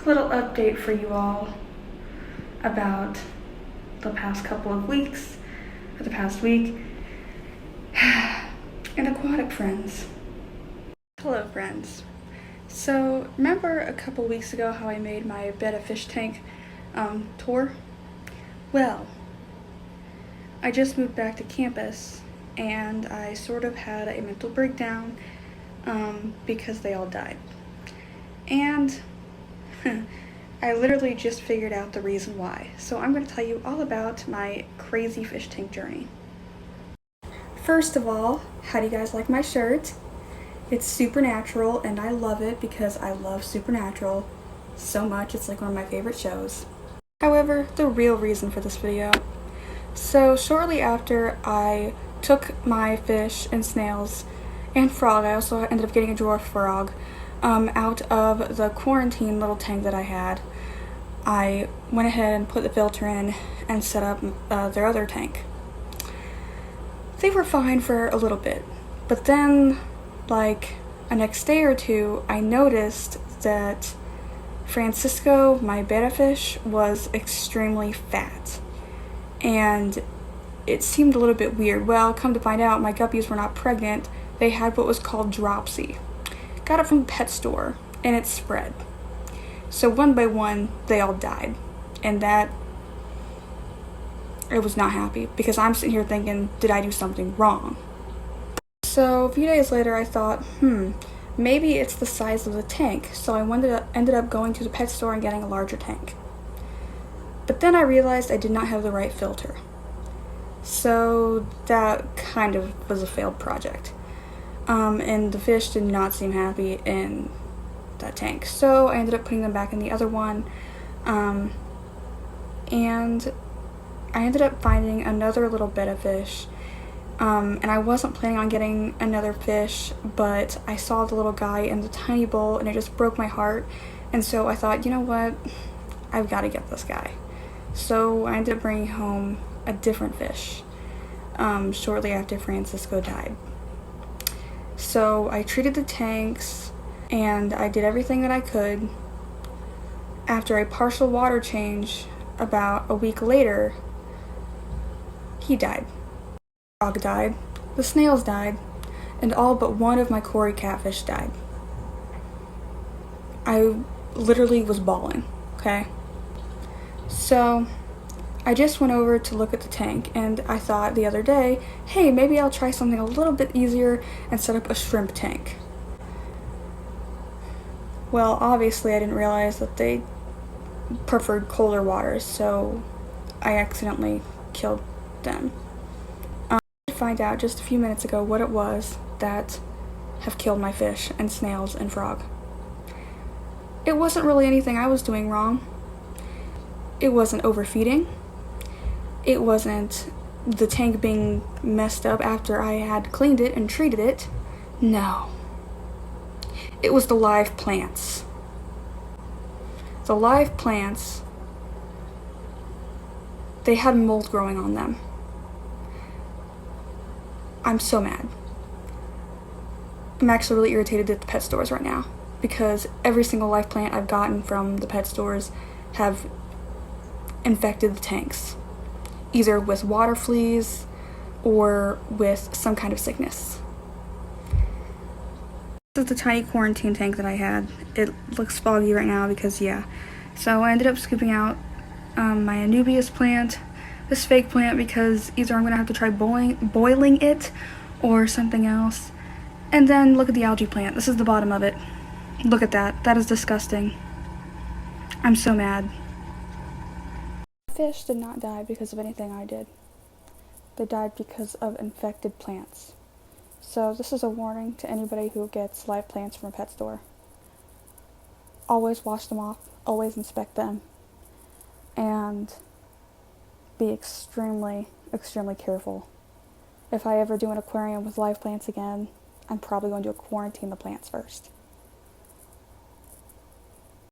little update for you all about the past couple of weeks, or the past week, and Aquatic friends. Hello friends. So remember a couple weeks ago how I made my Betta Fishtank tour? Well, I just moved back to campus and I sort of had a mental breakdown because they all died. And I literally just figured out the reason why. So I'm going to tell you all about my crazy fish tank journey. First of all, how do you guys like my shirt? It's Supernatural and I love it because I love Supernatural so much. It's like one of my favorite shows. However, the real reason for this video. So shortly after I took my fish and snails and frog, I also ended up getting a dwarf frog, out of the quarantine little tank that I had. I went ahead and put the filter in and set up their other tank. They were fine for a little bit, but then like a next day or two, I noticed that Franscio, my betta fish, was extremely fat. And it seemed a little bit weird. Well, come to find out, my guppies were not pregnant. They had what was called dropsy. Got it from the pet store, and it spread. So one by one, they all died. And that, I was not happy, because I'm sitting here thinking, did I do something wrong? So a few days later, I thought, maybe it's the size of the tank. So I ended up going to the pet store and getting a larger tank. But then I realized I did not have the right filter. So that kind of was a failed project. And the fish did not seem happy in that tank. So I ended up putting them back in the other one. And I ended up finding another little betta fish. And I wasn't planning on getting another fish, but I saw the little guy in the tiny bowl and it just broke my heart. And so I thought, you know what? I've got to get this guy. So I ended up bringing home a different fish shortly after Franscio died. So I treated the tanks and I did everything that I could. After a partial water change, about a week later, he died. The frog died, the snails died, and all but one of my Cory catfish died. I literally was bawling, okay? So I just went over to look at the tank and I thought the other day, hey, maybe I'll try something a little bit easier and set up a shrimp tank. Well, obviously I didn't realize that they preferred colder waters, so I accidentally killed them. I did find out just a few minutes ago what it was that have killed my fish and snails and frog. It wasn't really anything I was doing wrong. It wasn't overfeeding. It wasn't the tank being messed up after I had cleaned it and treated it. No. It was the live plants. The live plants, they had mold growing on them. I'm so mad. I'm actually really irritated at the pet stores right now because every single live plant I've gotten from the pet stores have infected the tanks, either with water fleas or with some kind of sickness. This is the tiny quarantine tank that I had. It looks foggy right now because, yeah. So I ended up scooping out my Anubias plant, this fake plant, because either I'm going to have to try boiling it or something else. And then look at the algae plant. This is the bottom of it. Look at that. That is disgusting. I'm so mad. Fish did not die because of anything I did. They died because of infected plants. So this is a warning to anybody who gets live plants from a pet store. Always wash them off, always inspect them, and be extremely, extremely careful. If I ever do an aquarium with live plants again, I'm probably going to quarantine the plants first.